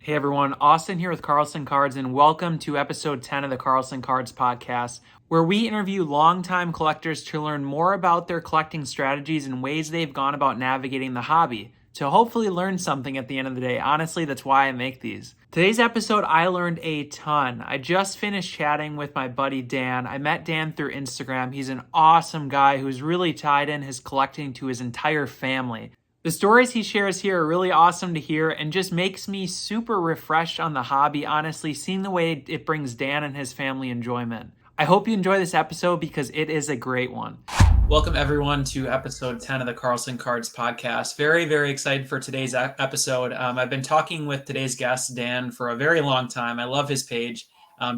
Hey everyone, Austin here with Carlson Cards, and welcome to episode 10 of the Carlson Cards Podcast, where we interview longtime collectors to learn more about their collecting strategies and ways they've gone about navigating the hobby, to hopefully learn something at the end of the day. Honestly, that's why I make these. Today's episode, I learned a ton. I just finished chatting with my buddy Dan. I met Dan through Instagram. He's an awesome guy who's really tied in his collecting to his entire family. The stories he shares here are really awesome to hear and just makes me super refreshed on the hobby, honestly, seeing the way it brings Dan and his family enjoyment. I hope you enjoy this episode because it is a great one. Welcome everyone to episode 10 of the Carlson Cards Podcast. Very, very excited for today's episode. I've been talking with today's guest, Dan, for a very long time. I love his page.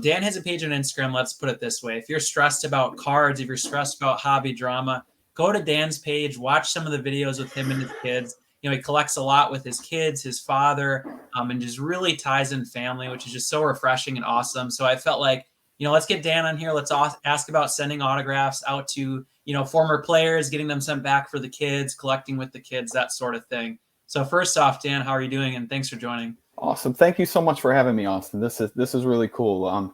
Dan has a page on Instagram, let's put it this way. If you're stressed about cards, if you're stressed about hobby drama, go to Dan's page, watch some of the videos with him and his kids. You know, he collects a lot with his kids, his father, and just really ties in family, which is just so refreshing and awesome. So I felt like, let's get Dan on here. Let's ask about sending autographs out to, former players, getting them sent back for the kids, collecting with the kids, that sort of thing. So first off, Dan, how are you doing? And thanks for joining. Awesome. Thank you so much for having me, Austin. This is really cool.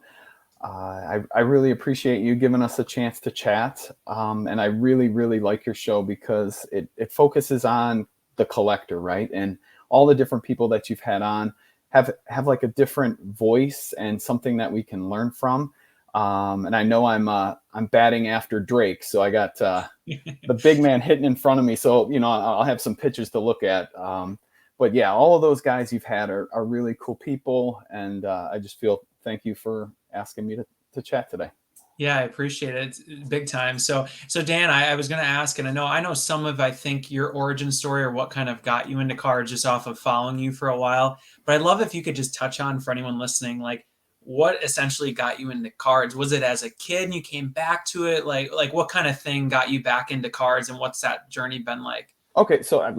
I really appreciate you giving us a chance to chat. And I really, really like your show because it focuses on the collector, right? And all the different people that you've had on have like a different voice and something that we can learn from. And I know I'm batting after Drake, so I got the big man hitting in front of me. So, I'll have some pictures to look at. But yeah, all of those guys you've had are really cool people. And I just thank you for asking me to chat today. Yeah, I appreciate it. It's big time. So Dan, I was going to ask, and I know some of, I think, your origin story or what kind of got you into cards just off of following you for a while. But I'd love if you could just touch on, for anyone listening, like what essentially got you into cards. Was it as a kid and you came back to it? Like what kind of thing got you back into cards, and what's that journey been like? Okay, so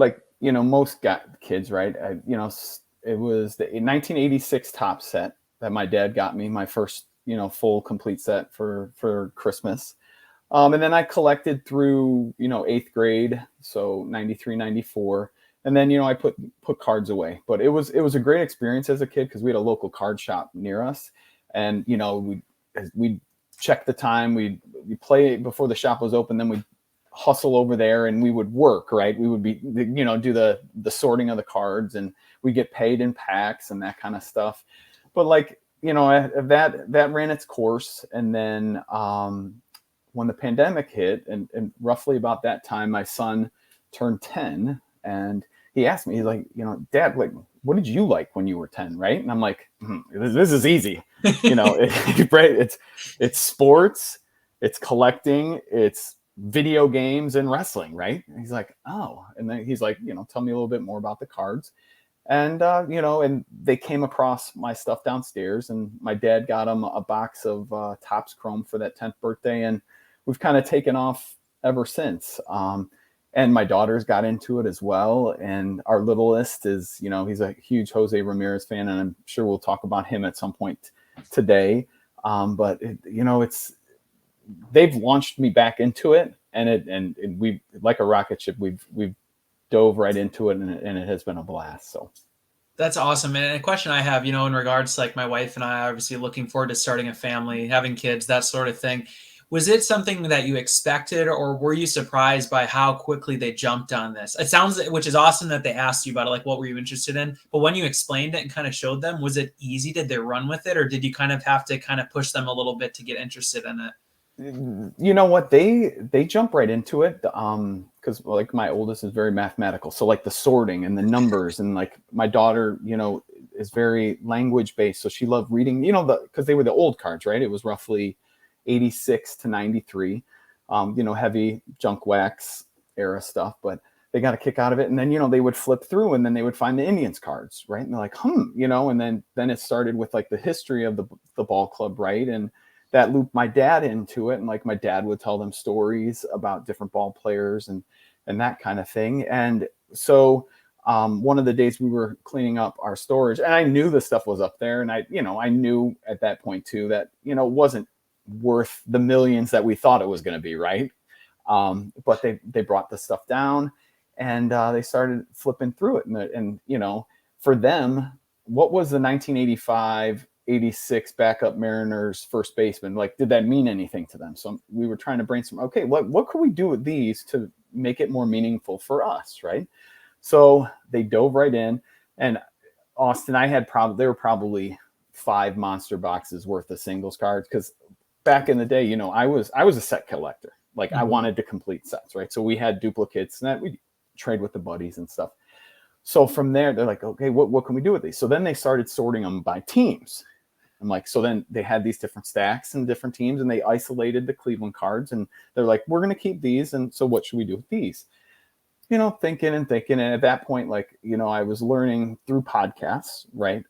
most kids, right? It was the 1986 Top set that my dad got me, my first, full complete set for Christmas. And then I collected through, 8th grade. So 93, 94. And then, I put cards away, but it was a great experience as a kid because we had a local card shop near us. And, we'd check the time, we'd play before the shop was open. Then we'd hustle over there and we would work, right? We would be, do the sorting of the cards, and we get paid in packs and that kind of stuff. But that ran its course. And then when the pandemic hit, and roughly about that time, my son turned 10, and he asked me, he's like, Dad, what did you like when you were 10, right? And I'm like, this is easy. Right? It's sports, it's collecting, it's video games and wrestling, right? And he's like, oh. And then he's like, tell me a little bit more about the cards. And, and they came across my stuff downstairs, and my dad got him a box of Topps Chrome for that 10th birthday. And we've kind of taken off ever since. And my daughters got into it as well. And our littlest is, he's a huge Jose Ramirez fan, and I'm sure we'll talk about him at some point today. But they've launched me back into it, and we, like a rocket ship, we've dove right into it, and it has been a blast. So that's awesome. And a question I have, in regards to, like, my wife and I obviously looking forward to starting a family, having kids, that sort of thing. Was it something that you expected, or were you surprised by how quickly they jumped on this? It sounds, which is awesome that they asked you about it, like what were you interested in? But when you explained it and kind of showed them, was it easy? Did they run with it, or did you kind of have to kind of push them a little bit to get interested in it? You know what, they jump right into it, because like my oldest is very mathematical, so like the sorting and the numbers, and like my daughter is very language based, so she loved reading, because they were the old cards, right? It was roughly 86 to 93, heavy junk wax era stuff, but they got a kick out of it. And then they would flip through, and then they would find the Indians cards, right? And they're like, and then it started with like the history of the ball club, right? And that looped my dad into it. And like my dad would tell them stories about different ball players and that kind of thing. And so one of the days we were cleaning up our storage, and I knew the stuff was up there. And I knew at that point too, that, it wasn't worth the millions that we thought it was going to be. Right. But they brought the stuff down, and they started flipping through it. And for them, what was the 1985-86 backup Mariners first baseman? Like, did that mean anything to them? So we were trying to brainstorm, okay, what could we do with these to make it more meaningful for us, right? So they dove right in, and Austin, there were probably 5 monster boxes worth of singles cards, because back in the day, I was a set collector. Like, I wanted to complete sets, right? So we had duplicates and that we trade with the buddies and stuff. So from there, they're like, okay, what can we do with these? So then they started sorting them by teams. I'm like, so then they had these different stacks and different teams, and they isolated the Cleveland cards, and they're like, we're going to keep these. And so what should we do with these? Thinking. And at that point, like, I was learning through podcasts, right?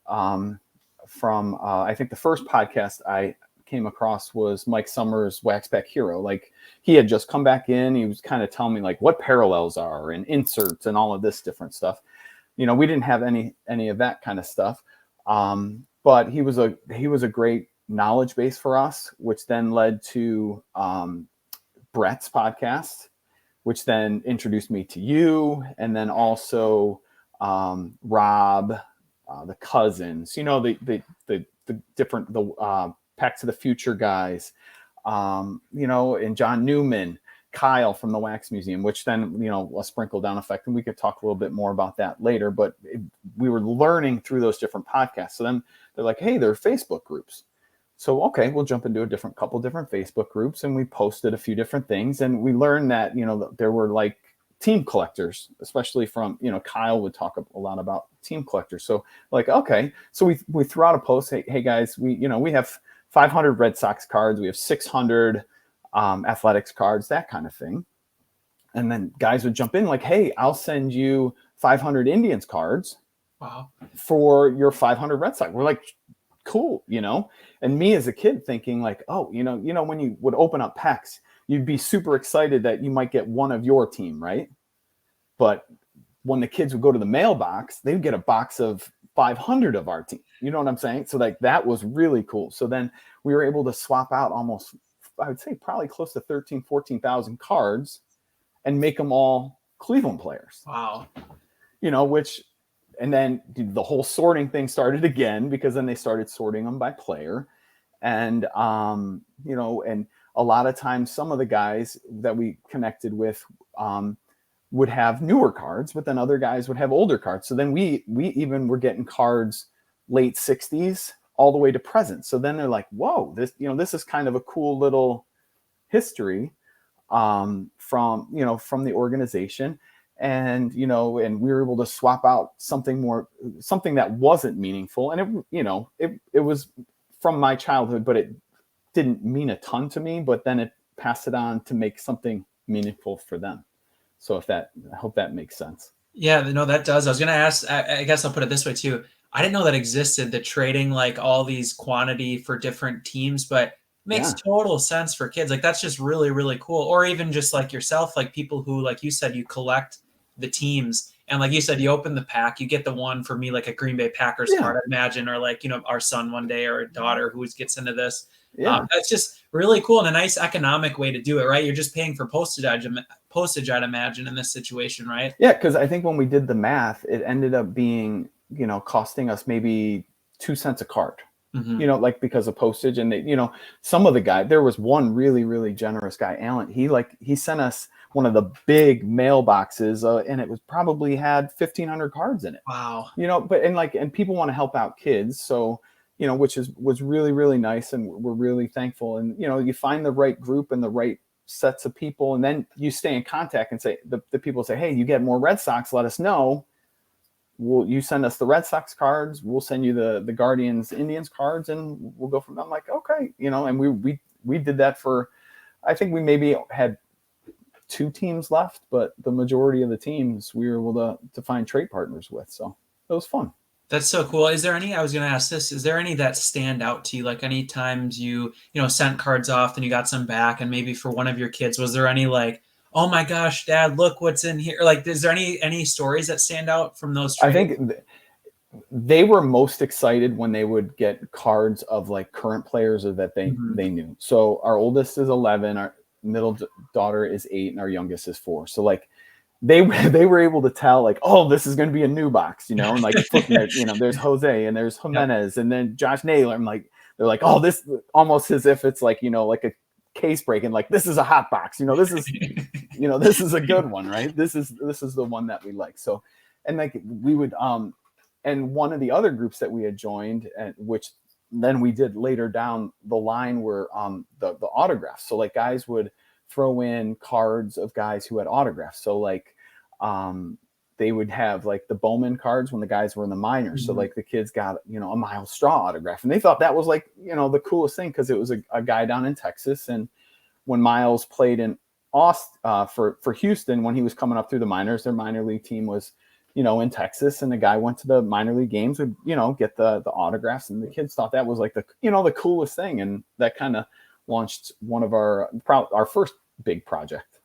From I think the first podcast I came across was Mike Summers' Waxpack Hero. Like, he had just come back in. He was kind of telling me like what parallels are and inserts and all of this different stuff. We didn't have any of that kind of stuff. But he was a great knowledge base for us, which then led to Brett's podcast, which then introduced me to you, and then also Rob, the cousins, the different Back to the Future guys, and John Newman, Kyle from the Wax Museum, which then, a sprinkle down effect. And we could talk a little bit more about that later, but we were learning through those different podcasts. So then they're like, hey, there are Facebook groups. So, okay, we'll jump into couple different Facebook groups, and we posted a few different things. And we learned that, there were like team collectors, especially from, Kyle would talk a lot about team collectors. So like, okay, so we threw out a post. Hey guys, we have 500 Red Sox cards. We have 600 athletics cards, that kind of thing. And then guys would jump in like, hey, I'll send you 500 Indians cards. Wow. For your 500 Red Sox. We're like, cool, and me as a kid thinking like, oh, when you would open up packs, you'd be super excited that you might get one of your team, right? But when the kids would go to the mailbox, they'd get a box of 500 of our team. You know what I'm saying? So like, that was really cool. So then we were able to swap out almost, I would say probably close to 14,000 cards and make them all Cleveland players. Wow. And then the whole sorting thing started again, because then they started sorting them by player. And, and a lot of times some of the guys that we connected with would have newer cards, but then other guys would have older cards. So then we even were getting cards late 60s all the way to present. So then they're like, whoa, this is kind of a cool little history from the organization. And, and we were able to swap out something that wasn't meaningful. And it was from my childhood, but it didn't mean a ton to me, but then it passed it on to make something meaningful for them. So I hope that makes sense. Yeah, no, that does. I was going to ask, I guess I'll put it this way too. I didn't know that existed, the trading like all these quantity for different teams, but makes total sense for kids. Like, that's just really, really cool. Or even just like yourself, like people who, like you said, you collect the teams, and like you said, you open the pack, you get the one, for me, like a Green Bay Packers card, I imagine, or like, our son one day, or a daughter who gets into this. That's just really cool, and a nice economic way to do it, right? You're just paying for postage, I'd imagine, in this situation, right? Yeah, because I think when we did the math, it ended up being, costing us maybe 2 cents a card. Mm-hmm. Because of postage. And they, some of the guy, there was one really, really generous guy, Alan. He sent us one of the big mailboxes, and it was probably had 1,500 cards in it. Wow. And people want to help out kids, so which was really, really nice, and we're really thankful. And you find the right group and the right sets of people, and then you stay in contact and say the people say, hey, you get more Red Sox, let us know. You send us the Red Sox cards, we'll send you the Guardians Indians cards, and we'll go from there. I'm like, okay, and we did that for, I think we maybe had 2 teams left, but the majority of the teams we were able to find trade partners with. So it was fun. That's so cool. Is there any, I was going to ask this, is there any that stand out to you? Like, any times you sent cards off and you got some back, and maybe for one of your kids, was there any like, oh my gosh, Dad, look what's in here? Like, is there any stories that stand out from those trades? I think they were most excited when they would get cards of like current players or that they knew. So our oldest is 11, our middle daughter is 8, and our youngest is 4. So like, they were able to tell like, oh, this is going to be a new box, and like flipping it, there's Jose and there's Jimenez and then Josh Naylor. I'm like, they're like, oh, this almost as if it's like, like a case breaking, like this is a hot box, this is, this is a good one, right? This is the one that we like. So, and like we would, and one of the other groups that we had joined, and which then we did later down the line were the autographs. So like guys would throw in cards of guys who had autographs. So like they would have like the Bowman cards when the guys were in the minors. So like the kids got, a Miles Straw autograph, and they thought that was like, the coolest thing, because it was a guy down in Texas. And when Miles played in Austin for Houston, when he was coming up through the minors, their minor league team was, in Texas, and the guy went to the minor league games, would, get the autographs, and the kids thought that was like the, the coolest thing. And that kind of launched one of our first big project.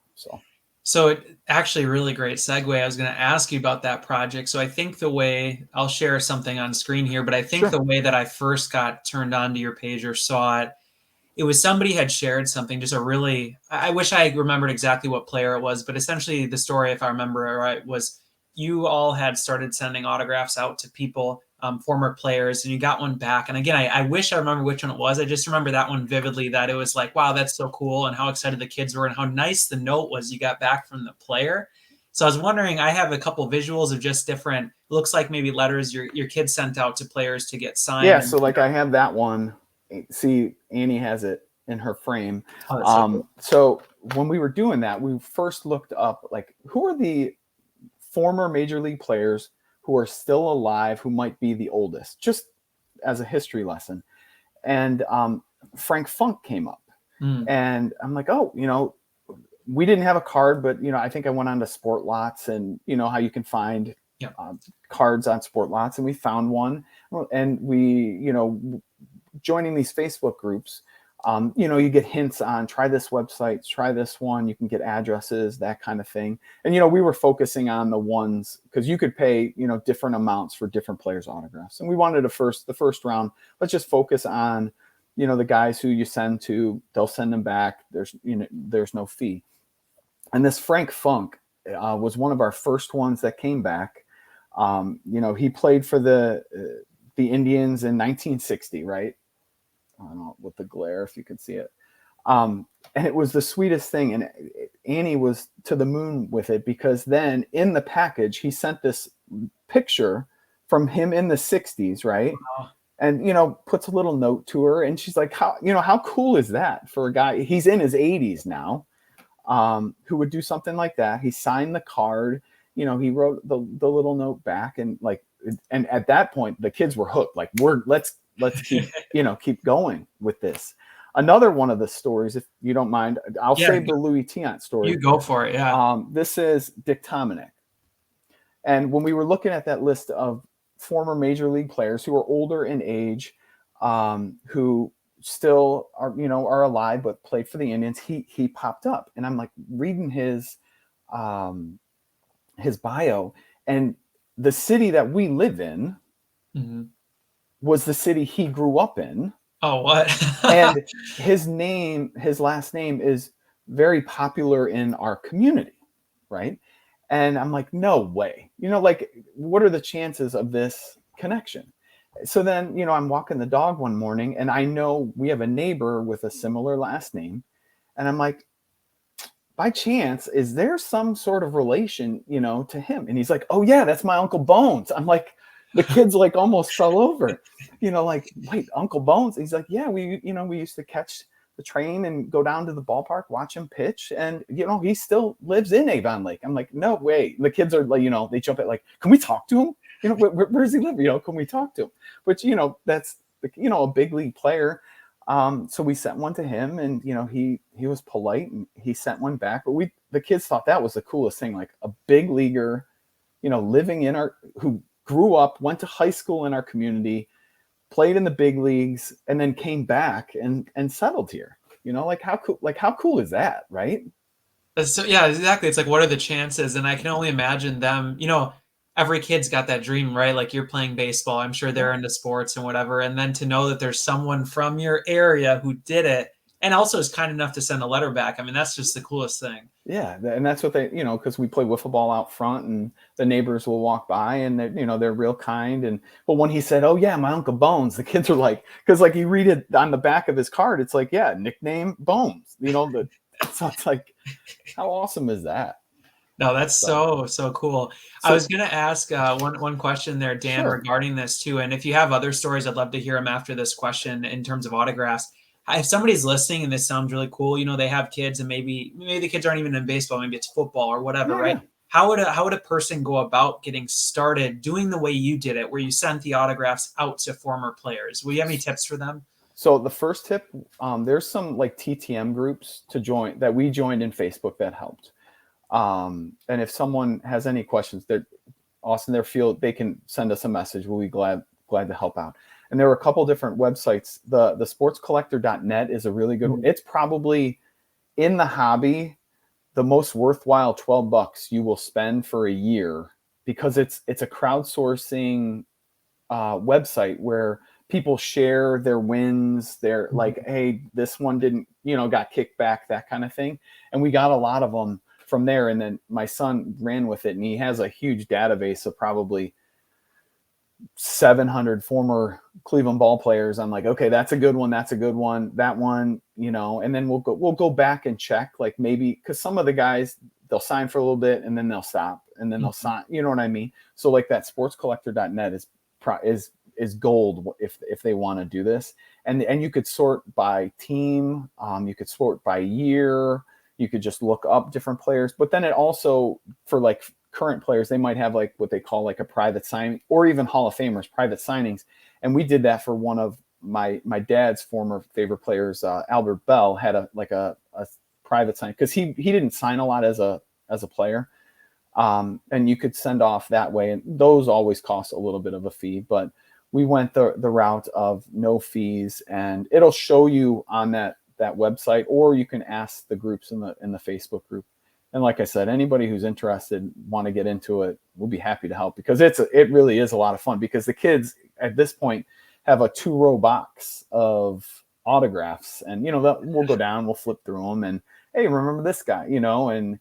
So it actually really great segue. I was going to ask you about that project. So I think the way, I'll share something on screen here, but I think the way that I first got turned on to your page or saw it, it was somebody had shared something, just a really, I wish I remembered exactly what player it was, but essentially the story, if I remember it right, was you all had started sending autographs out to people, former players, and you got one back. And again, I wish I remember which one it was. I just remember that one vividly, that it was like, wow, that's so cool, and how excited the kids were and how nice the note was you got back from the player. So I was wondering, I have a couple visuals of just different, looks like maybe letters your kids sent out to players to get signed. Yeah, so like I have that one. See, Annie has it in her frame. So when we were doing that, we first looked up like, who are the former major league players who are still alive, who might be the oldest, just as a history lesson. And Frank Funk came up. And I'm like, oh, we didn't have a card, but, I think I went on to Sport Lots, and how you can find cards on Sport Lots, and we found one. And we, joining these Facebook groups, you get hints on, try this website, try this one, you can get addresses, that kind of thing. And, we were focusing on the ones, because you could pay, different amounts for different players' autographs. And we wanted the first round, let's just focus on, the guys who you send to, they'll send them back. There's no fee. And this Frank Funk was one of our first ones that came back. He played for the Indians in 1960, right? I don't know, with the glare, if you could see it. And it was the sweetest thing. And Annie was to the moon with it, because then in the package, he sent this picture from him in the 60s, right? Wow. And, puts a little note to her. And she's like, how cool is that for a guy? He's in his 80s now, who would do something like that. He signed the card, he wrote the little note back, and at that point, the kids were hooked. Like, let's keep, keep going with this. Another one of the stories, if you don't mind, I'll save the Louis Tiant story. You go for it. Yeah. This is Dick Tominick. And when we were looking at that list of former major league players who are older in age, who still are alive, but played for the Indians, he popped up, and I'm like reading his bio, and the city that we live in was the city he grew up in. Oh, what? And his last name is very popular in our community, right? And I'm like, no way. What are the chances of this connection? So then, I'm walking the dog one morning, and I know we have a neighbor with a similar last name. And I'm like, by chance, is there some sort of relation, to him? And he's like, oh yeah, that's my Uncle Bones. I'm like, the kids like almost fell over, like, wait, Uncle Bones? He's like, yeah, we used to catch the train and go down to the ballpark, watch him pitch. And, he still lives in Avon Lake. I'm like, no way. The kids are like, they jump at like, can we talk to him? Where does he live? Can we talk to him? Which, that's, a big league player. So we sent one to him, and, he was polite, and he sent one back, but the kids thought that was the coolest thing. Like a big leaguer, living in who grew up, went to high school in our community, played in the big leagues, and then came back and settled here. How cool is that? Right. So, yeah, exactly. It's like, what are the chances? And I can only imagine them, every kid's got that dream, right? Like, you're playing baseball, I'm sure they're into sports and whatever. And then to know that there's someone from your area who did it, and also is kind enough to send a letter back. I mean, that's just the coolest thing. Yeah, and that's what they, because we play wiffle ball out front, and the neighbors will walk by, and they're real kind. And but when he said, "Oh yeah, my Uncle Bones," the kids are like, because like you read it on the back of his card, it's like, yeah, nickname Bones. So it's like, how awesome is that? No, that's So, so cool. I was so gonna ask one question there, Dan, sure, regarding this too. And if you have other stories, I'd love to hear them after this question in terms of autographs. If somebody's listening and this sounds really cool, they have kids and maybe the kids aren't even in baseball, maybe it's football or whatever, yeah, right? yeah. How would a person go about getting started doing the way you did it, where you sent the autographs out to former players? Will you have any tips for them? So the first tip, there's some like TTM groups to join that we joined in Facebook that helped. And if someone has any questions, that Austin, their field, they can send us a message. We'll be glad to help out. And there are a couple different websites. The sportscollector.net is a really good one. It's probably in the hobby the most worthwhile $12 you will spend for a year, because it's a crowdsourcing website where people share their wins. They're like, hey, this one didn't, got kicked back, that kind of thing. And we got a lot of them from there. And then my son ran with it, and he has a huge database of probably 700 former Cleveland ball players. I'm like, okay, that's a good one. That's a good one. That one, and then we'll go back and check, like, maybe, because some of the guys, they'll sign for a little bit and then they'll stop and then they'll sign, you know what I mean? So like that sportscollector.net is gold if they want to do this. And you could sort by team. You could sort by year. You could just look up different players, but then it also, for like current players, they might have like what they call like a private signing, or even Hall of Famers private signings. And we did that for one of my dad's former favorite players, Albert Bell, had a private sign, because he didn't sign a lot as a player. And you could send off that way, and those always cost a little bit of a fee, but we went the route of no fees, and it'll show you on that website, or you can ask the groups in the Facebook group. And like I said, anybody who's interested, want to get into it, we'll be happy to help, because it really is a lot of fun, because the kids at this point have a 2-row box of autographs, and we'll go down, we'll flip through them, and hey, remember this guy, and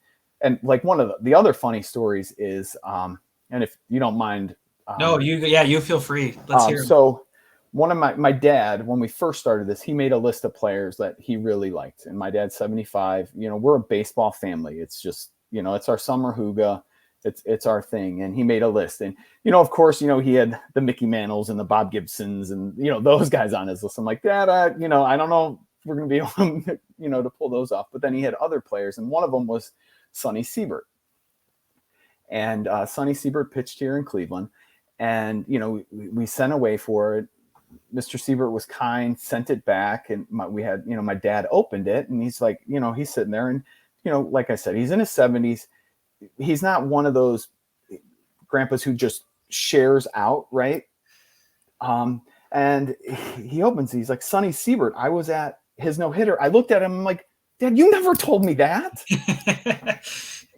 like one of the other funny stories is, and if you don't mind, No, you feel free. Let's hear. So one of my dad, when we first started this, he made a list of players that he really liked. And my dad's 75. We're a baseball family. It's just, it's our summer hooga. It's our thing. And he made a list. And, of course, he had the Mickey Mantles and the Bob Gibsons and, those guys on his list. I'm like, Dad, I don't know if we're going to be able to, to pull those off. But then he had other players. And one of them was Sonny Siebert. And Sonny Siebert pitched here in Cleveland. And, we sent away for it. Mr. Siebert was kind, sent it back. And we had, my dad opened it, and he's like, he's sitting there, and, like I said, he's in his 70s. He's not one of those grandpas who just shares out. Right. And he opens, he's like, Sonny Siebert, I was at his no-hitter. I looked at him, I'm like, Dad, you never told me that.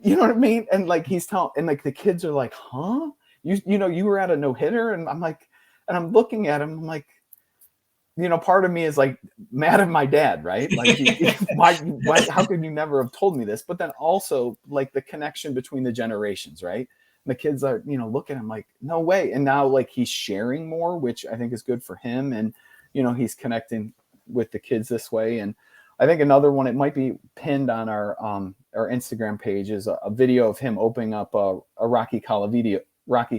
You know what I mean? And like, he's telling, and like the kids are like, huh? You were at a no-hitter? And I'm like, and I'm looking at him, I'm like, part of me is like mad at my dad, right? Like, why, how could you never have told me this? But then also like the connection between the generations, right? And the kids are, look at him like, no way. And now like he's sharing more, which I think is good for him. And, he's connecting with the kids this way. And I think another one, it might be pinned on our Instagram page, is a video of him opening up a Rocky Colavito rookie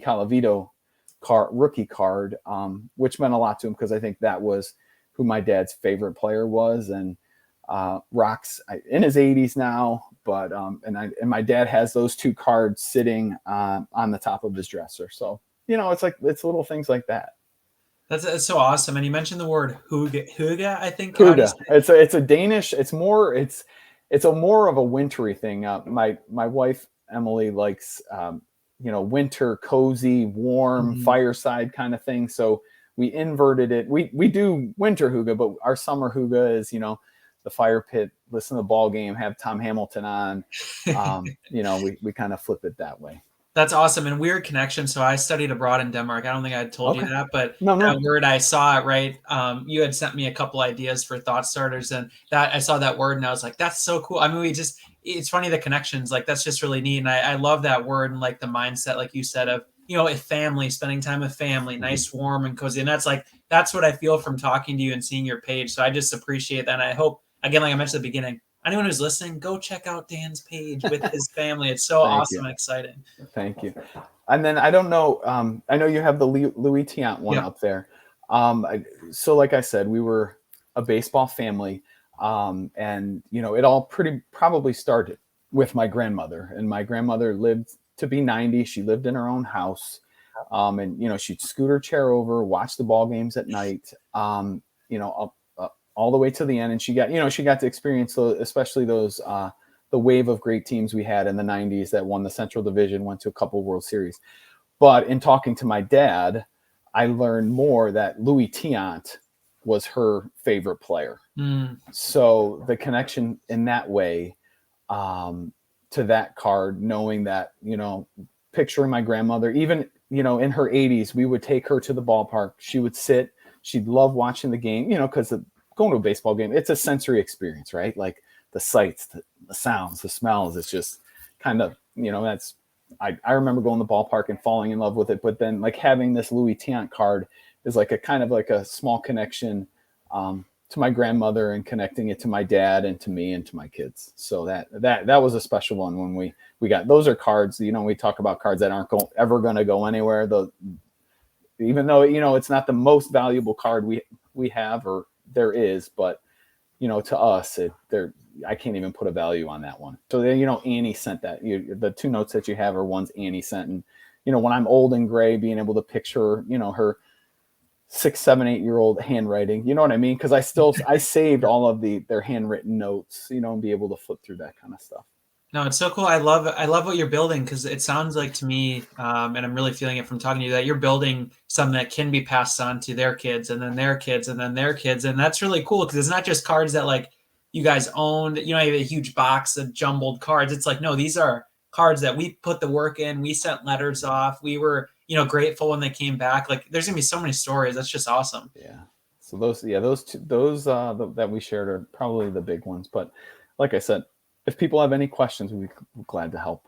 card, which meant a lot to him, because I think that was who my dad's favorite player was. And Rock's in his 80s now, but and my dad has those 2 cards sitting on the top of his dresser. So it's little things like that. That's so awesome. And you mentioned the word hygge, I think. Hygge. It's a Danish. It's a more of a wintry thing. My wife Emily likes winter, cozy, warm, fireside kind of thing. So we inverted it. We do winter hygge, but our summer hygge is, the fire pit, listen to the ball game, have Tom Hamilton on. We kind of flip it that way. That's awesome. And weird connection. So I studied abroad in Denmark. I don't think I told you that, but no. That word, I saw it, right? You had sent me a couple ideas for thought starters, and that I saw that word and I was like, that's so cool. I mean, it's funny, the connections, like that's just really neat. And I love that word and like the mindset, like you said, of, you know, if family, spending time with family, nice, warm and cozy. And that's what I feel from talking to you and seeing your page. So I just appreciate that. And I hope, again, like I mentioned at the beginning, anyone who's listening, go check out Dan's page with his family. It's so awesome and exciting. Thank you. And then I don't know, I know you have the Louis Tiant one up there. So like I said, we were a baseball family. And, you know, it all probably started with my grandmother, and my grandmother lived to be 90. She lived in her own house. And, you know, she'd scoot her chair over, watch the ball games at night, you know, all the way to the end. And she got to experience especially those, the wave of great teams we had in the 90s that won the Central Division, went to a couple World Series. But in talking to my dad, I learned more that Louis Tiant was her favorite player. So the connection in that way, to that card, knowing that, you know, picturing my grandmother, even, you know, in her 80s, we would take her to the ballpark. She would sit, she'd love watching the game, you know, because going to a baseball game, it's a sensory experience, right? Like the sights, the sounds, the smells. It's just kind of, you know, I remember going to the ballpark and falling in love with it. But then like having this Louis Tiant card is like a kind of like a small connection to my grandmother, and connecting it to my dad and to me and to my kids. So that was a special one when we got, those are cards, you know, we talk about cards that aren't ever going to go anywhere. Even though, you know, it's not the most valuable card we have, or there is, but, you know, to us, I can't even put a value on that one. So then, you know, Annie sent that. The two notes that you have are ones Annie sent. And, you know, when I'm old and gray, being able to picture, you know, her 6, 7, 8-year-old handwriting, you know what I mean? Because I saved all of their handwritten notes, you know, and be able to flip through that kind of stuff. No, it's so cool. I love what you're building, because it sounds like to me, and I'm really feeling it from talking to you, that you're building something that can be passed on to their kids and then their kids and then their kids. And that's really cool, because it's not just cards that like you guys owned, you know, you have a huge box of jumbled cards. It's like, no, these are cards that we put the work in. We sent letters off. We were, you know, grateful when they came back. Like there's gonna be so many stories. That's just awesome. Yeah. So those two, that we shared are probably the big ones. But like I said, if people have any questions, we'd be glad to help.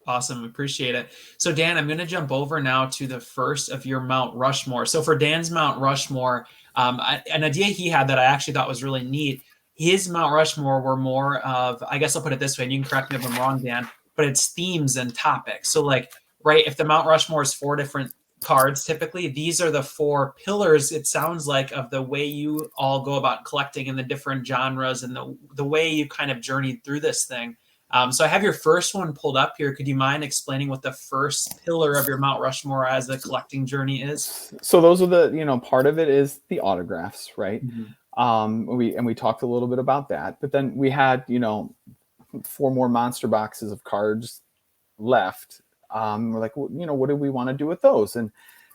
Awesome. Appreciate it. So Dan, I'm going to jump over now to the first of your Mount Rushmore. So for Dan's Mount Rushmore, an idea he had that I actually thought was really neat. His Mount Rushmore were more of, I guess I'll put it this way, and you can correct me if I'm wrong, Dan, but it's themes and topics. So like, right, if the Mount Rushmore is 4 different cards, typically these are the 4 pillars, it sounds like, of the way you all go about collecting in the different genres and the way you kind of journeyed through this thing. So I have your first one pulled up here. Could you mind explaining what the first pillar of your Mount Rushmore as a collecting journey is? So those are you know, part of it is the autographs, right? We talked a little bit about that, but then we had, you know, 4 more monster boxes of cards left. We're like, well, you know, what do we want to do with those? And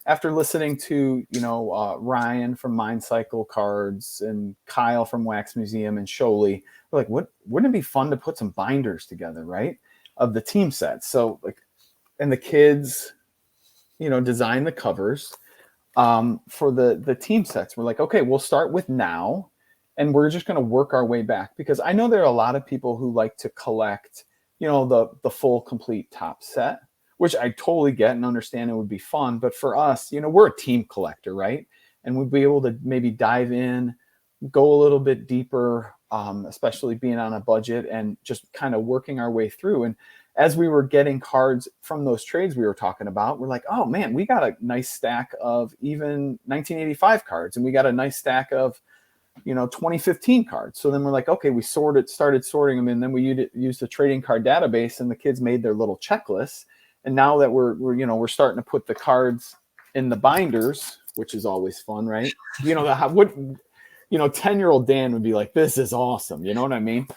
after listening to, you know, Ryan from Mind Cycle Cards and Kyle from Wax Museum and Sholey, we're like, wouldn't it be fun to put some binders together, right, of the team sets? So like, and the kids, you know, design the covers for the team sets. We're like, okay, we'll start with now, and we're just going to work our way back, because I know there are a lot of people who like to collect, you know, the full complete top set, which I totally get and understand it would be fun. But for us, you know, we're a team collector, right? And we'd be able to maybe dive in, go a little bit deeper, especially being on a budget and just kind of working our way through. And as we were getting cards from those trades we were talking about, we're like, oh man, we got a nice stack of even 1985 cards, and we got a nice stack of, you know, 2015 cards. So then we're like, okay, we started sorting them, and then we used the trading card database, and the kids made their little checklists. And now that we're you know, we're starting to put the cards in the binders, which is always fun, right? You know, 10-year-old Dan would be like, this is awesome. You know what I mean?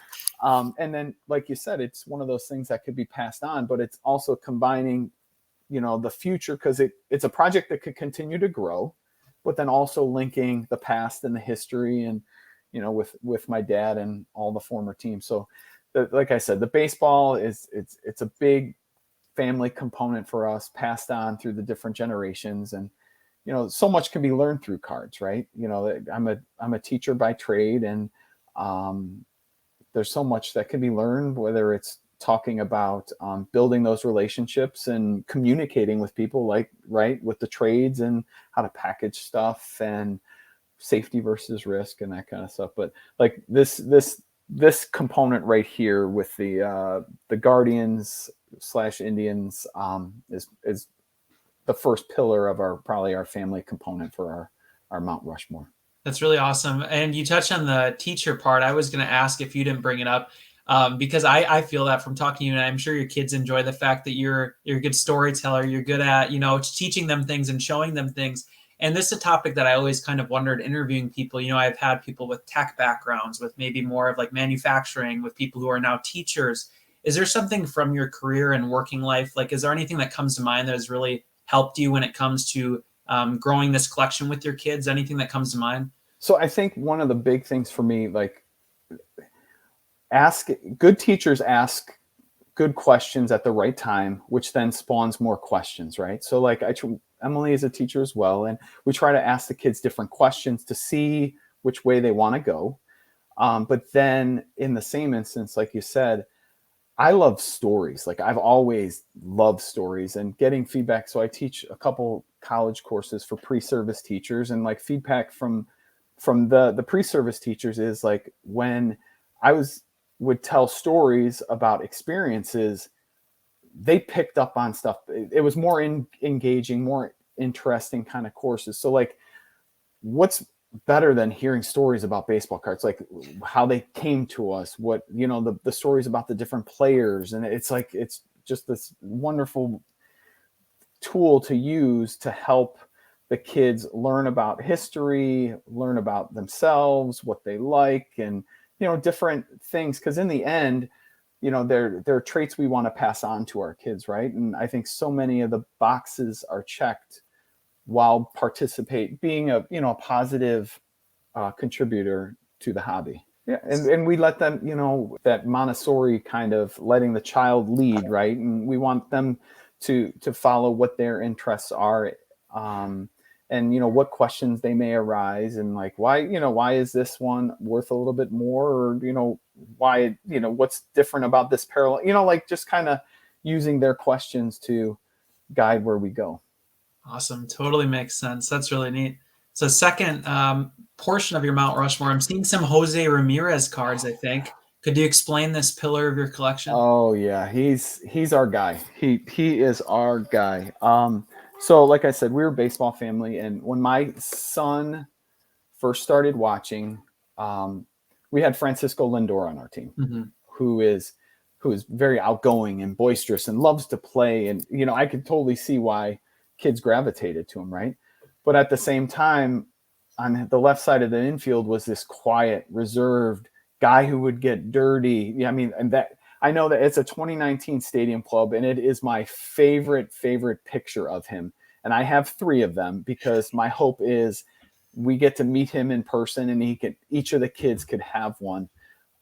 And then, like you said, it's one of those things that could be passed on, but it's also combining, you know, the future, because it's a project that could continue to grow, but then also linking the past and the history, and, you know, with my dad and all the former teams. So like I said, the baseball it's a big family component for us, passed on through the different generations. And, you know, so much can be learned through cards, right? You know, I'm a teacher by trade, and there's so much that can be learned, whether it's talking about building those relationships and communicating with people, like, right, with the trades and how to package stuff and safety versus risk and that kind of stuff. But like this component right here with the Guardians / Indians is the first pillar of our family component for our Mount Rushmore. That's really awesome. And you touched on the teacher part. I was going to ask if you didn't bring it up, because I feel that from talking to you, and I'm sure your kids enjoy the fact that you're a good storyteller. You're good at, teaching them things and showing them things. And this is a topic that I always kind of wondered interviewing people. I've had people with tech backgrounds, with maybe more of like manufacturing, with people who are now teachers. Is there something from your career and working life? Like, is there anything that comes to mind that has really helped you when it comes to growing this collection with your kids? Anything that comes to mind? So I think one of the big things for me, like, good teachers ask good questions at the right time, which then spawns more questions, right? So like Emily is a teacher as well, and we try to ask the kids different questions to see which way they want to go. But then in the same instance, like you said, I love stories. Like, I've always loved stories and getting feedback. So I teach a couple college courses for pre-service teachers, and like feedback from the pre-service teachers is like, when I would tell stories about experiences, they picked up on stuff. It was more engaging, more interesting kind of courses. So like, what's better than hearing stories about baseball cards, like how they came to us, what, the stories about the different players. And it's like, it's just this wonderful tool to use to help the kids learn about history, learn about themselves, what they like, and, different things. Because in the end, there are traits we want to pass on to our kids, right? And I think so many of the boxes are checked while being a positive contributor to the hobby. Yeah, and we let them, that Montessori kind of letting the child lead, right? And we want them to follow what their interests are, and what questions they may arise, and like, why is this one worth a little bit more, or why, what's different about this parallel, like just kind of using their questions to guide where we go. Awesome. Totally makes sense. That's really neat. So second portion of your Mount Rushmore, I'm seeing some Jose Ramirez cards, I think. Could you explain this pillar of your collection? Oh yeah, he's our guy. He is our guy. So like I said, we were a baseball family, and when my son first started watching, we had Francisco Lindor on our team, mm-hmm. who is very outgoing and boisterous and loves to play. And I could totally see why kids gravitated to him, right? But at the same time, on the left side of the infield was this quiet, reserved guy who would get dirty. Yeah, I mean, and that, I know that it's a 2019 Stadium Club, and it is my favorite picture of him. And I have 3 of them, because my hope is we get to meet him in person, and each of the kids could have one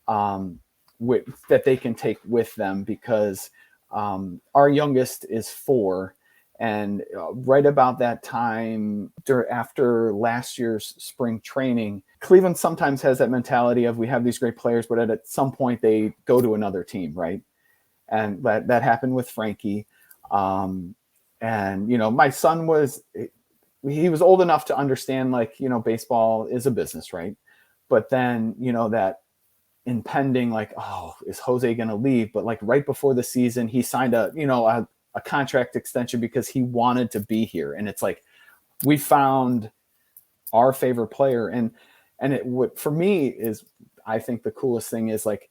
that they can take with them, because our youngest is 4. And right about that time, after last year's spring training, Cleveland sometimes has that mentality of, we have these great players, but at some point they go to another team, right? And that happened with Frankie. And, my son he was old enough to understand, like, baseball is a business, right? But then, that impending, like, oh, is Jose going to leave? But like right before the season, he signed a contract extension because he wanted to be here. And it's like, we found our favorite player. And for me is, I think the coolest thing is, like,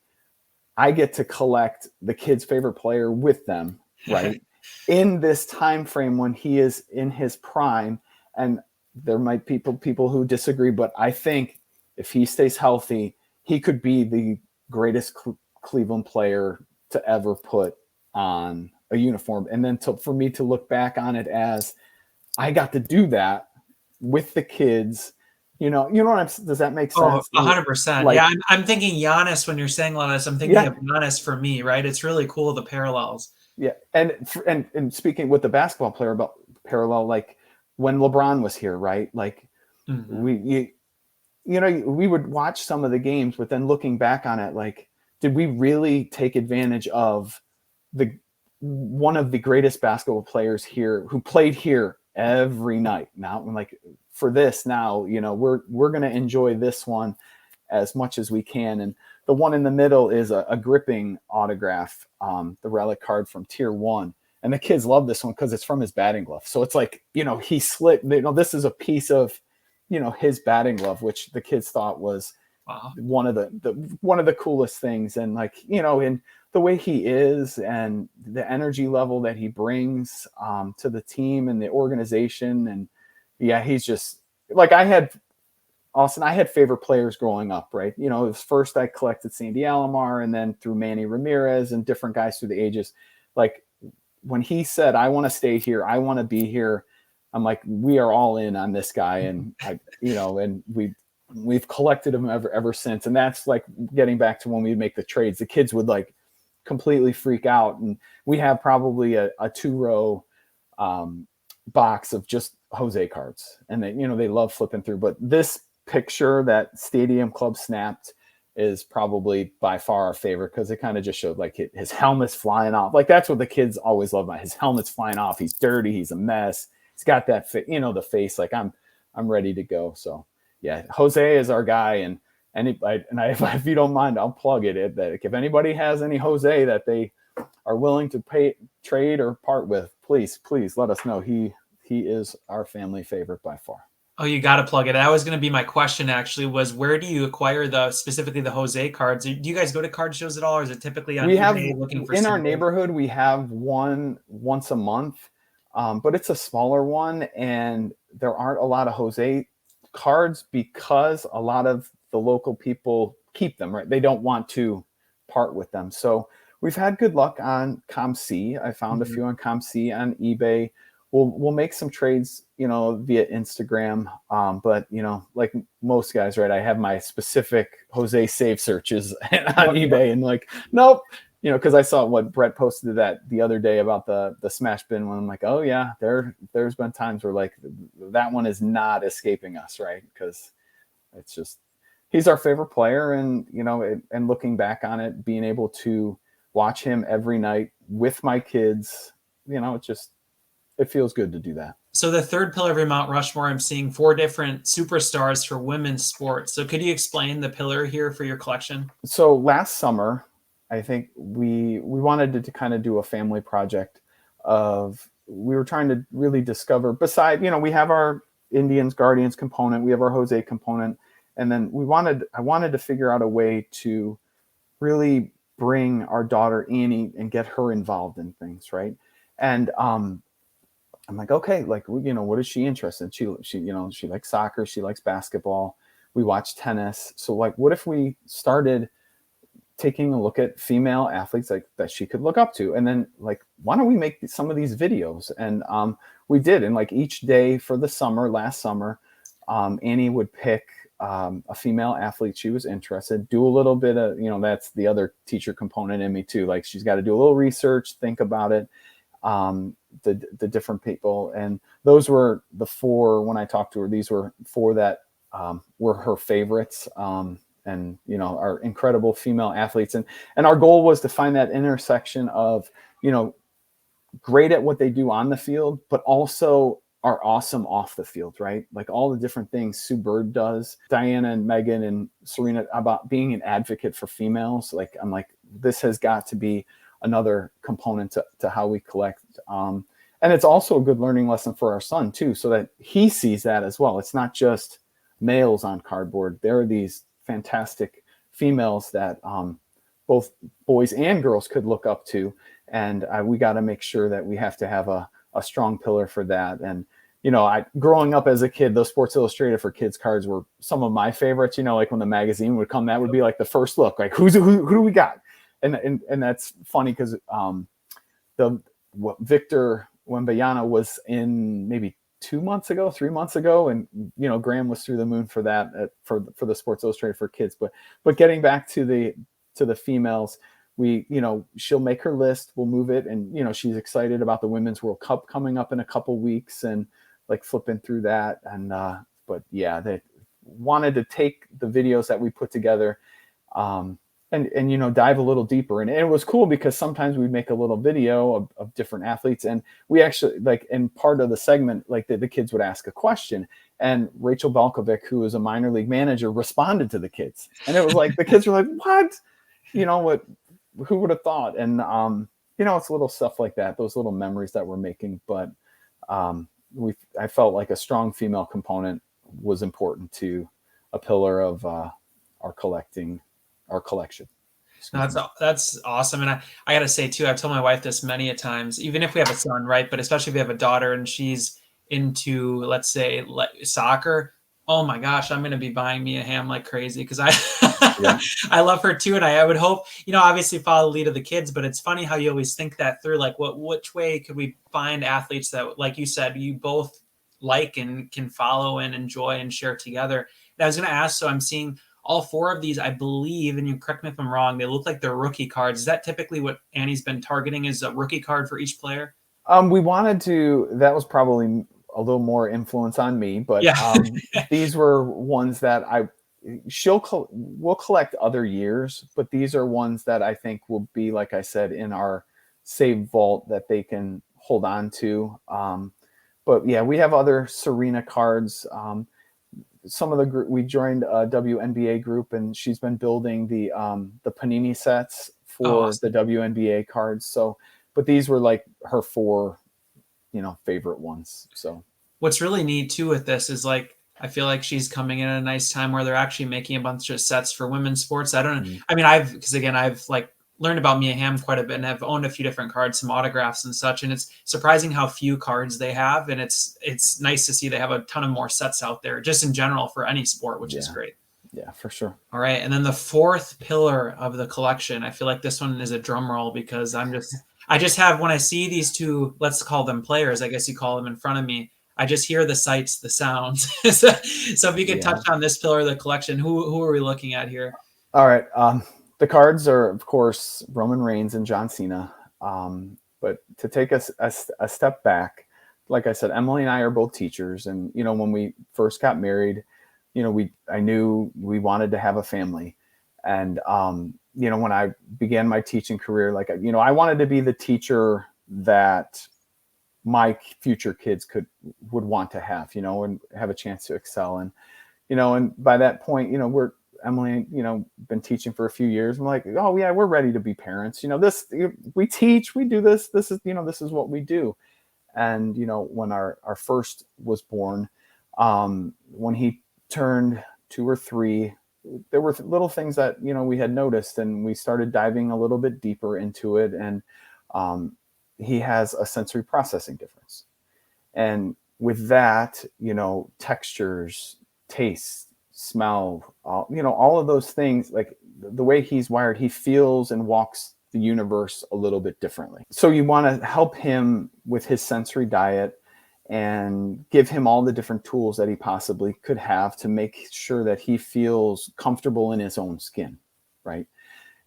I get to collect the kid's favorite player with them, right? in this time frame when he is in his prime. And there might be people who disagree, but I think if he stays healthy, he could be the greatest Cleveland player to ever put on a uniform. And then for me to look back on it as, I got to do that with the kids. Does that make sense? 100%. Like, yeah, I'm thinking Giannis when you're saying a lot of this. I'm thinking of Giannis for me, right? It's really cool, the parallels. Yeah, and speaking with the basketball player about parallel, like when LeBron was here, right? Like, mm-hmm. we would watch some of the games, but then looking back on it, like, did we really take advantage of one of the greatest basketball players here who played here every night. Now, like for this now, we're going to enjoy this one as much as we can. And the one in the middle is a gripping autograph, the relic card from Tier 1. And the kids love this one because it's from his batting glove. So it's like, he slid, this is a piece of, his batting glove, which the kids thought was one of the coolest things. And like, and the way he is and the energy level that he brings to the team and the organization. And yeah, he's just like, I had favorite players growing up, right? It was first I collected Sandy Alomar and then through Manny Ramirez and different guys through the ages. Like when he said, I want to stay here, I want to be here, I'm like, we are all in on this guy. And and we've collected him ever since. And that's like getting back to when we make the trades, the kids would like completely freak out. And we have probably a 2-row box of just Jose cards. And they love flipping through, but this picture that Stadium Club snapped is probably by far our favorite because it kind of just showed like his helmet's flying off. Like that's what the kids always love about his helmet's flying off. He's dirty. He's a mess. He's got that the face. Like I'm ready to go. So yeah, Jose is our guy. And if you don't mind, I'll plug it. That if anybody has any Jose that they are willing to trade or part with, please let us know. He is our family favorite by far. Oh, you got to plug it. That was going to be my question actually, was where do you acquire specifically the Jose cards? Do you guys go to card shows at all, or is it typically on eBay looking for our neighborhood? We have one once a month, but it's a smaller one, and there aren't a lot of Jose cards because a lot of the local people keep them, right? They don't want to part with them. So we've had good luck on ComC. I found a few on ComC, on eBay. We'll make some trades, via Instagram. But like most guys, right? I have my specific Jose save searches on eBay, and like, nope, because I saw what Brett posted that the other day about the smash bin one. I'm like, oh yeah, there's been times where like that one is not escaping us, right? Because it's just, he's our favorite player, and and looking back on it, being able to watch him every night with my kids, it feels good to do that. So the third pillar of your Mount Rushmore, I'm seeing 4 different superstars for women's sports. So could you explain the pillar here for your collection? So last summer, I think we wanted to kind of do a family project we were trying to really discover, beside, we have our Indians, Guardians component, we have our Jose component. And then I wanted to figure out a way to really bring our daughter Annie and get her involved in things. Right. And, I'm like, okay, like, what is she interested in? She likes soccer. She likes basketball. We watch tennis. So like, what if we started taking a look at female athletes like that she could look up to? And then like, why don't we make some of these videos? And we did. And like each day for the summer, last summer, Annie would pick a female athlete she was interested, do a little bit of, that's the other teacher component in me too. Like she's got to do a little research, think about it. The different people, and those were the 4 when I talked to her. These were 4 that were her favorites, and are incredible female athletes, and our goal was to find that intersection of great at what they do on the field, but also are awesome off the field, right? Like all the different things Sue Bird does, Diana and Megan and Serena, about being an advocate for females. Like I'm like, this has got to be another component to how we collect. And it's also a good learning lesson for our son too, so that he sees that as well. It's not just males on cardboard. There are these fantastic females that both boys and girls could look up to. And we got to make sure that we have to have a strong pillar for that. And, growing up as a kid, those Sports Illustrated for Kids cards were some of my favorites. Like when the magazine would come, that would be like the first look, like who do we got? And that's funny because Victor Wembanyama was in maybe 3 months ago, and Graham was through the moon for that for the Sports Illustrated for Kids. But getting back to the females, she'll make her list, we'll move it, and she's excited about the Women's World Cup coming up in a couple weeks, and like flipping through that. And but yeah, they wanted to take the videos that we put together and dive a little deeper. And it was cool because sometimes we make a little video of different athletes, and we actually, like, in part of the segment, like the kids would ask a question, and Rachel Balkovic, who is a minor league manager, responded to the kids. And it was like, the kids were like, what? Who would have thought? And, it's little stuff like that, those little memories that we're making. But I felt like a strong female component was important to a pillar of our collection. No, that's awesome. And I got to say too, I've told my wife this many a times, even if we have a son, right? But especially if we have a daughter and she's into, let's say, soccer. Oh my gosh, I'm going to be buying Mia Hamm like crazy because Yeah. I love her too. And I would hope, obviously follow the lead of the kids, but it's funny how you always think that through, like which way could we find athletes that, like you said, you both like and can follow and enjoy and share together. And I was going to ask, so I'm seeing all four of these, I believe, and you correct me if I'm wrong, they look like they're rookie cards. Is that typically what Annie's been targeting, is a rookie card for each player? We wanted to, that was probably a little more influence on me, but Yeah. these were ones that we'll collect other years, but these are ones that I think will be, like I said, in our save vault that they can hold on to. But yeah, we have other Serena cards. Some of the group, we joined a WNBA group, and she's been building the Panini sets for awesome. the WNBA cards. So, but these were like her four, favorite ones. So what's really neat too with this is, like, I feel like she's coming in at a nice time where they're actually making a bunch of sets for women's sports. I don't know. I mean, I've like learned about Mia Hamm quite a bit, and I've owned a few different cards, some autographs and such. And it's surprising how few cards they have. And it's nice to see they have a ton of more sets out there just in general for any sport, which is great. Yeah, for sure. All right. And then the fourth pillar of the collection, I feel like this one is a drum roll because I just have, when I see these two, let's call them players, I guess you call them, in front of me, I just hear the sights, the sounds. So if you could touch on this pillar of the collection, who are we looking at here? All right. The cards are, of course, Roman Reigns and John Cena. But to take us a step back, like I said, Emily and I are both teachers. And, when we first got married, I knew we wanted to have a family. And, when I began my teaching career, like, I wanted to be the teacher that my future kids would want to have, and have a chance to excel. And, and by that point, Emily, been teaching for a few years. I'm like, oh yeah, we're ready to be parents. We teach, we do this. This is what we do. And, when our first was born, when he turned 2 or 3, there were little things that, we had noticed, and we started diving a little bit deeper into it. And, he has a sensory processing difference. And with that, textures, taste, smell, all of those things, like the way he's wired, he feels and walks the universe a little bit differently. So you want to help him with his sensory diet and give him all the different tools that he possibly could have to make sure that he feels comfortable in his own skin, right?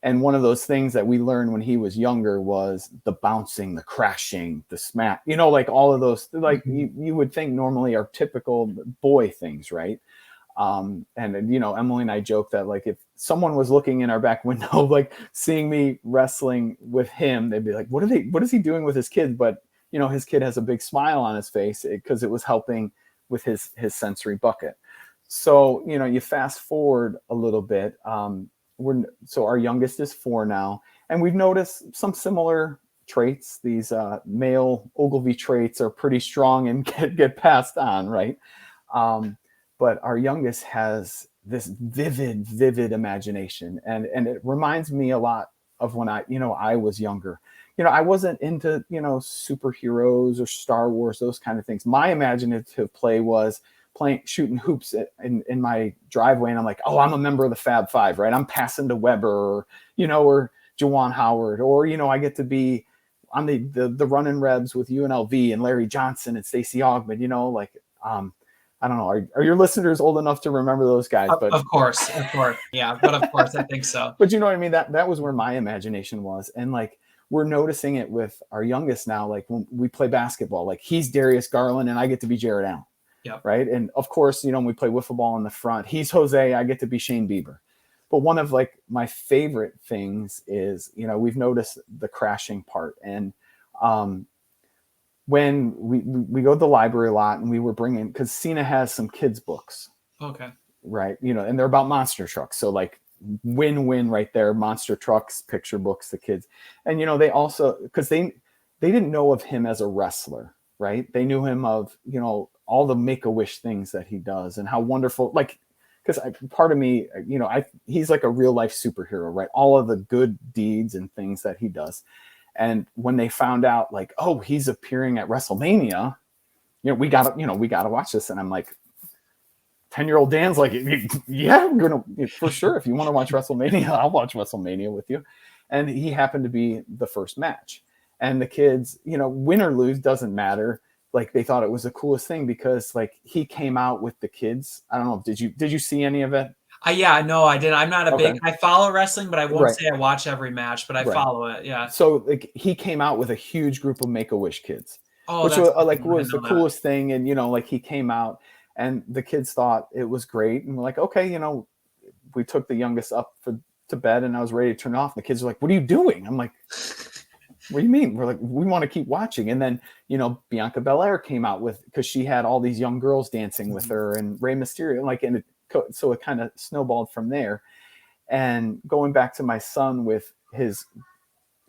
And one of those things that we learned when he was younger was the bouncing, the crashing, the smack, like all of those, like you would think normally are typical boy things, right? And, Emily and I joke that, like, if someone was looking in our back window, like seeing me wrestling with him, they'd be like, what is he doing with his kid? But, his kid has a big smile on his face because it was helping with his sensory bucket. So, you fast forward a little bit, so our youngest is 4 now, and we've noticed some similar traits. These male Ogilvy traits are pretty strong and get passed on, right? But our youngest has this vivid imagination, and it reminds me a lot of when I was younger. I wasn't into superheroes or Star Wars, those kind of things. My imaginative play was shooting hoops in my driveway, and I'm like, oh, I'm a member of the Fab Five, right? I'm passing to Weber, or Juwan Howard, or I get to be on the running Rebs with UNLV and Larry Johnson and Stacey Augmon. I don't know. Are your listeners old enough to remember those guys? But of course, yeah. But of course, I think so. But you know what I mean? That was where my imagination was, and like we're noticing it with our youngest now. Like when we play basketball, like he's Darius Garland and I get to be Jared Allen. Yep. Right. And of course, when we play wiffle ball in the front, he's Jose, I get to be Shane Bieber. But one of like my favorite things is, we've noticed the crashing part. And when we go to the library a lot, and we were bringing, because Cena has some kids books. Okay. Right. And they're about monster trucks. So like win-win right there, monster trucks, picture books, the kids. And, they also, because they didn't know of him as a wrestler, right? They knew him of, all the Make-A-Wish things that he does and how wonderful, like, because part of me, he's like a real life superhero, right? All of the good deeds and things that he does. And when they found out, like, oh, he's appearing at WrestleMania, we gotta watch this. And I'm like, 10-year-old Dan's like, yeah, I'm gonna, for sure. If you want to watch WrestleMania, I'll watch WrestleMania with you. And he happened to be the first match. And the kids, win or lose doesn't matter. Like, they thought it was the coolest thing because like he came out with the kids. I don't know. Did you see any of it? Yeah, no, I did. I'm not a big, I follow wrestling, but I won't say I watch every match, but I follow it. Yeah. So like he came out with a huge group of Make-A-Wish kids, which was the coolest thing. And, like he came out and the kids thought it was great. And we're like, okay, we took the youngest up to bed and I was ready to turn off. The kids are like, what are you doing? I'm like, what do you mean? We're like, we want to keep watching. And then, Bianca Belair came out because she had all these young girls dancing with her and Rey Mysterio, so it kind of snowballed from there. And going back to my son with his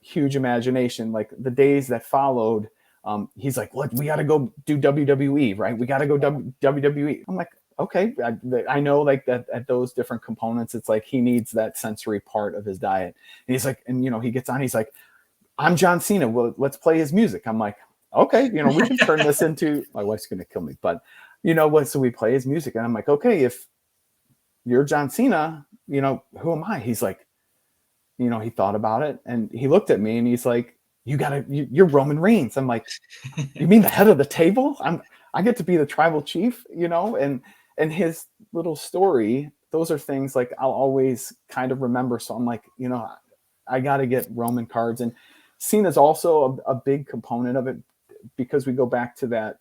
huge imagination, like the days that followed, he's like, look, we got to go do WWE, right? We got to go WWE. I'm like, okay. I know like that at those different components, it's like he needs that sensory part of his diet. And he's like, and he gets on, he's like, I'm John Cena. Well, let's play his music. I'm like, okay, we can turn this into, my wife's going to kill me, but what? So we play his music and I'm like, okay, if you're John Cena, who am I? He's like, he thought about it and he looked at me and he's like, you're Roman Reigns. I'm like, you mean the head of the table? I get to be the tribal chief, and his little story, those are things like I'll always kind of remember. So I'm like, I got to get Roman cards. And Cena's also a big component of it because we go back to that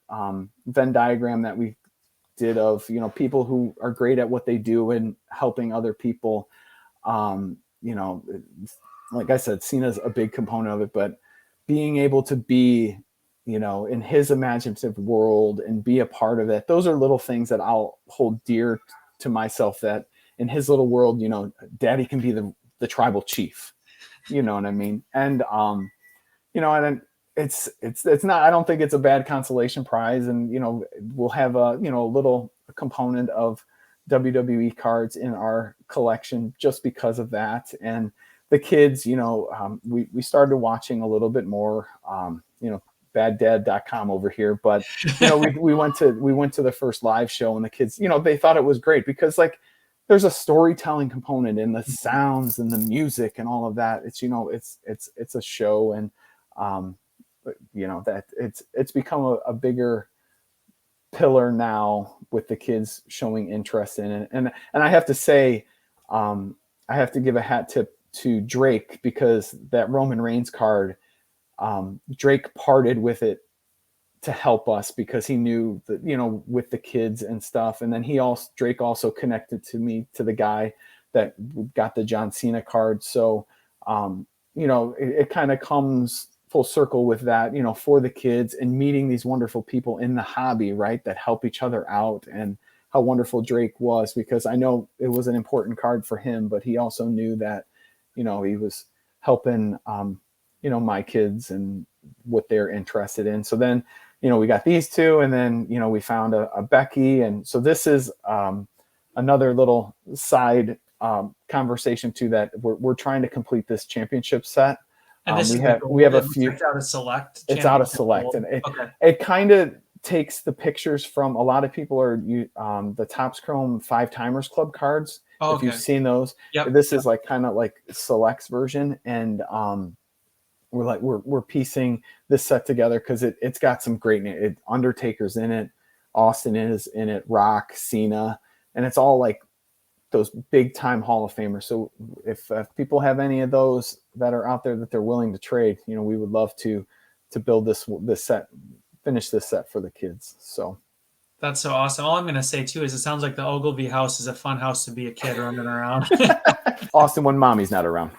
Venn diagram that we did of, people who are great at what they do and helping other people. Like I said, Cena's a big component of it, but being able to be, in his imaginative world and be a part of it, those are little things that I'll hold dear to myself, that in his little world, daddy can be the tribal chief, you know what I mean? And, and it's not, I don't think it's a bad consolation prize. And, we'll have a little component of WWE cards in our collection just because of that. And the kids, we started watching a little bit more, baddad.com over here, but we went to the first live show and the kids, they thought it was great because like there's a storytelling component in the sounds and the music and all of that. It's, it's a show. And, that it's become a bigger pillar now with the kids showing interest in it. And I have to say, I have to give a hat tip to Drake because that Roman Reigns card, Drake parted with it to help us because he knew that, with the kids and stuff. And then Drake also connected to me to the guy that got the John Cena card. So, it kind of comes full circle with that, for the kids and meeting these wonderful people in the hobby, right, that help each other out, and how wonderful Drake was, because I know it was an important card for him, but he also knew that, he was helping, my kids and what they're interested in. So then, we got these two, and then, we found a Becky. And so this is another little side conversation too, that we're trying to complete this championship set. And we have a few. It's out of select. It's out of select, and it kind of takes the pictures from a lot of people are the Topps Chrome 5-Timers Club cards. Oh, if you've seen those, this is like kind of like selects version, and we're piecing this set together because it's got some great names. Undertaker's in it, Austin is in it, Rock, Cena, and it's all like those big time Hall of Famers. So if people have any of those that are out there that they're willing to trade, we would love to build this set, finish this set for the kids. So that's so awesome. All I'm going to say too is it sounds like the Ogilvy house is a fun house to be a kid running around. Austin, when mommy's not around.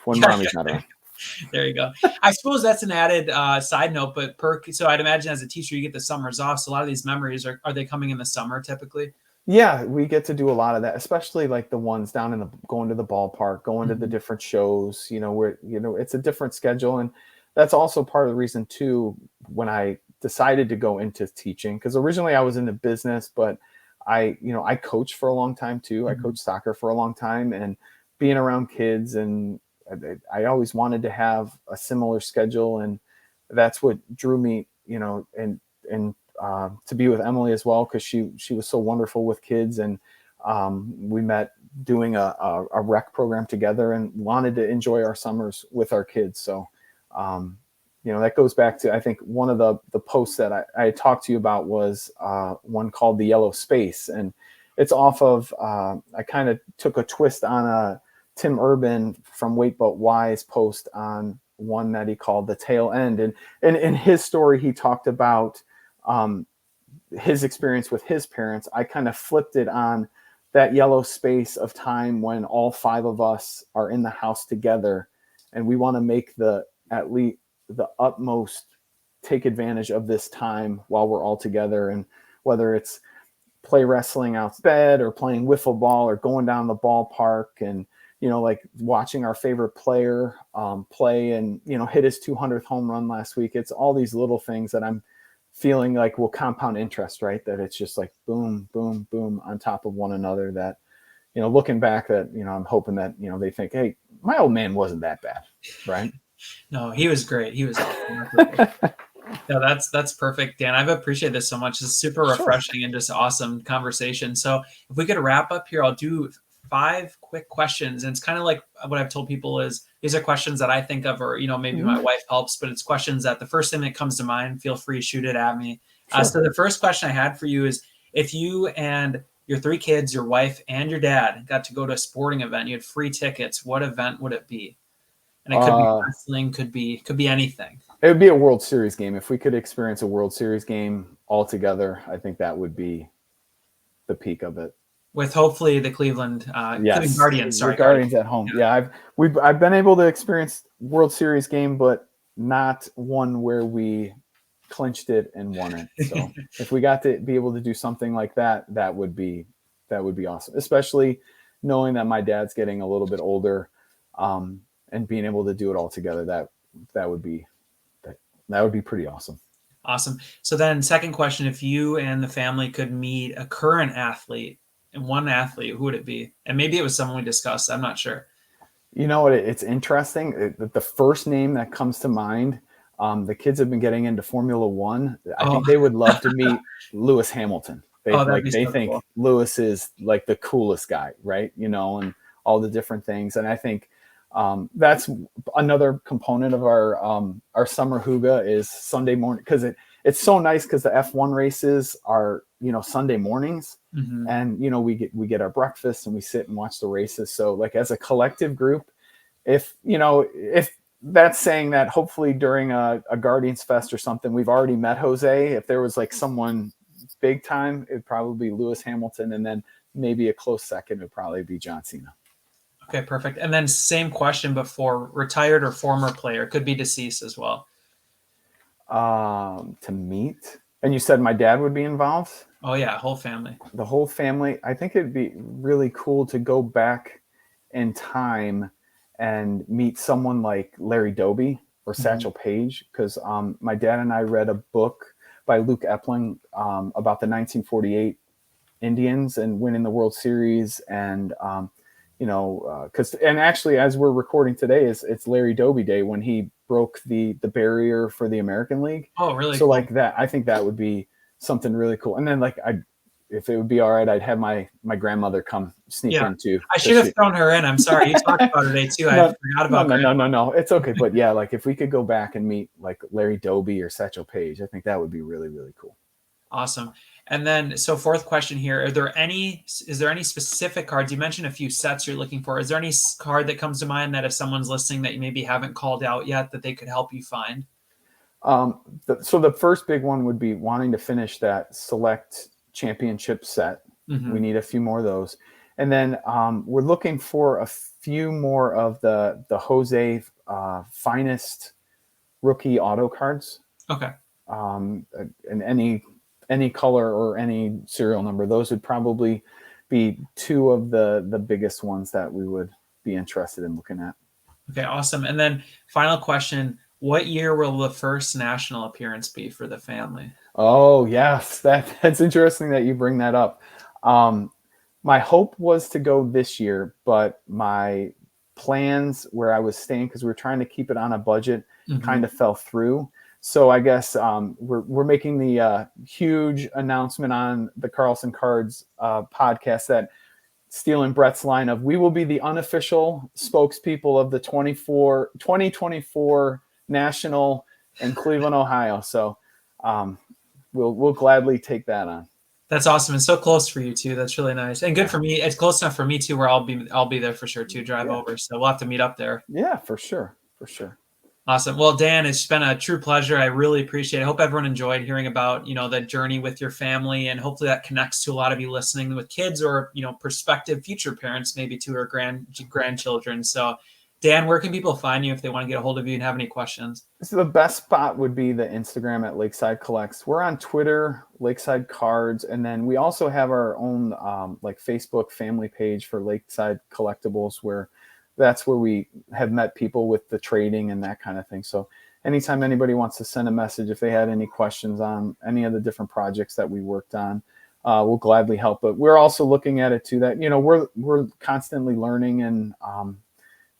There you go. I suppose that's an added side note, but so I'd imagine as a teacher, you get the summers off. So a lot of these memories are they coming in the summer typically? Yeah, we get to do a lot of that, especially like the ones down going to the ballpark, going to the different shows, where, it's a different schedule. And that's also part of the reason too, when I decided to go into teaching, because originally I was into business, but I coached for a long time too. I coached soccer for a long time, and being around kids, and I always wanted to have a similar schedule, and that's what drew me, and to be with Emily as well, because she was so wonderful with kids, and we met doing a rec program together, and wanted to enjoy our summers with our kids. So, that goes back to, I think, one of the posts that I talked to you about was one called The Yellow Space, and it's off of I kind of took a twist on a Tim Urban from Wait But Wise post on one that he called The Tail End. And in his story, he talked about his experience with his parents. I kind of flipped it on that yellow space of time when all 5 of us are in the house together, and we want to make at least the utmost take advantage of this time while we're all together. And whether it's play wrestling outside, or playing wiffle ball, or going down the ballpark, and like watching our favorite player play and hit his 200th home run last week. It's all these little things that I'm feeling like will compound interest, right? That it's just like boom, boom, boom on top of one another, that looking back, that I'm hoping that they think, hey, my old man wasn't that bad, right? No, he was great. He was awesome. No, that's perfect, Dan. I've appreciated this so much. It's super refreshing and just awesome conversation. So if we could wrap up here, I'll do 5 quick questions. And it's kind of like what I've told people is these are questions that I think of, or, maybe my wife helps, but it's questions that the first thing that comes to mind, feel free to shoot it at me. So the first question I had for you is, if you and your 3 kids, your wife and your dad got to go to a sporting event, you had free tickets, what event would it be? And it could be wrestling, could be anything. It would be a World Series game. If we could experience a World Series game all together, I think that would be the peak of it. With hopefully the Cleveland Guardians. Sorry, Guardians at home. Yeah, I've been able to experience World Series game, but not one where we clinched it and won it. So if we got to be able to do something like that, that would be awesome. Especially knowing that my dad's getting a little bit older, and being able to do it all together, that would be pretty awesome. Awesome. So then, second question: if you and the family could meet a current athlete, and one athlete, who would it be? And maybe it was someone we discussed. I'm not sure. It's interesting. The first name that comes to mind, the kids have been getting into Formula One. I think they would love to meet Lewis Hamilton. They think cool. Lewis is like the coolest guy, right? And all the different things. And I think that's another component of our summer hygge is Sunday morning, because it's so nice, because the F1 races are Sunday mornings, and we get our breakfast and we sit and watch the races. So like as a collective group, if that's saying that, hopefully during a Guardians Fest or something, we've already met Jose. If there was like someone big time, it'd probably be Lewis Hamilton, and then maybe a close second would probably be John Cena. Okay, perfect. And then same question before, retired or former player, could be deceased as well. To meet, and you said my dad would be involved? Oh yeah, whole family. The whole family. I think it'd be really cool to go back in time and meet someone like Larry Doby or Satchel Paige, because my dad and I read a book by Luke Epling about the 1948 Indians and winning the World Series, and and actually, as we're recording today, it's Larry Doby Day, when he broke the barrier for the American League. Oh, really? So cool. Like that, I think that would be something really cool. And then if it would be all right, I'd have my grandmother come sneak in too. I should have thrown her in. I'm sorry. You talked about her today too. I forgot about her. No. It's okay. But yeah, like if we could go back and meet like Larry Doby or Satchel Paige, I think that would be really, really cool. Awesome. And then, so fourth question here, is there any specific cards? You mentioned a few sets you're looking for. Is there any card that comes to mind that if someone's listening that you maybe haven't called out yet, that they could help you find? So the first big one would be wanting to finish that select championship set. We need a few more of those. And then we're looking for a few more of the Jose finest rookie auto cards. Okay. And any color or any serial number. Those would probably be two of the biggest ones that we would be interested in looking at. Okay, awesome. And then final question, what year will the first national appearance be for the family? Oh, yes. That's interesting that you bring that up. My hope was to go this year, but my plans where I was staying, because we were trying to keep it on a budget, kind of fell through. So I guess we're making the huge announcement on the Carlson Cards podcast that stealing Brett's line of, we will be the unofficial spokespeople of the 2024 National in Cleveland, Ohio. So we'll gladly take that on. That's awesome. And so close for you too. That's really nice. And good for me. It's close enough for me too, where I'll be there for sure too, drive over. So we'll have to meet up there. Yeah, for sure. For sure. Awesome. Well, Dan, it's been a true pleasure. I really appreciate it. I hope everyone enjoyed hearing about, the journey with your family, and hopefully that connects to a lot of you listening with kids or, prospective future parents, maybe to or grandchildren. So Dan, where can people find you if they want to get a hold of you and have any questions? So the best spot would be the Instagram at Lakeside Collects. We're on Twitter, Lakeside Cards, and then we also have our own Facebook family page for Lakeside Collectibles, where that's where we have met people with the trading and that kind of thing. So anytime anybody wants to send a message, if they had any questions on any of the different projects that we worked on, we'll gladly help. But we're also looking at it too, that, we're constantly learning and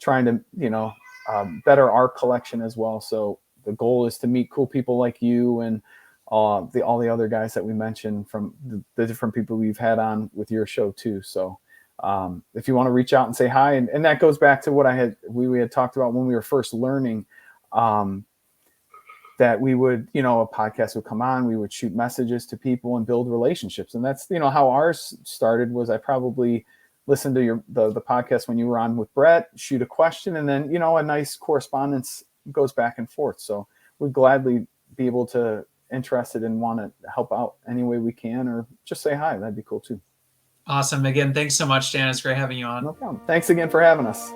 trying to, better our collection as well. So the goal is to meet cool people like you and all the other guys that we mentioned, from the different people we've had on with your show too. So if you want to reach out and say hi, and that goes back to what we had talked about when we were first learning, that we would, a podcast would come on, we would shoot messages to people and build relationships. And that's, how ours started. Was I probably listened to the podcast when you were on with Brett, shoot a question, and then, a nice correspondence goes back and forth. So we'd gladly be able to interested and want to help out any way we can, or just say hi. That'd be cool too. Awesome. Again, thanks so much, Dan. It's great having you on. No problem. Thanks again for having us.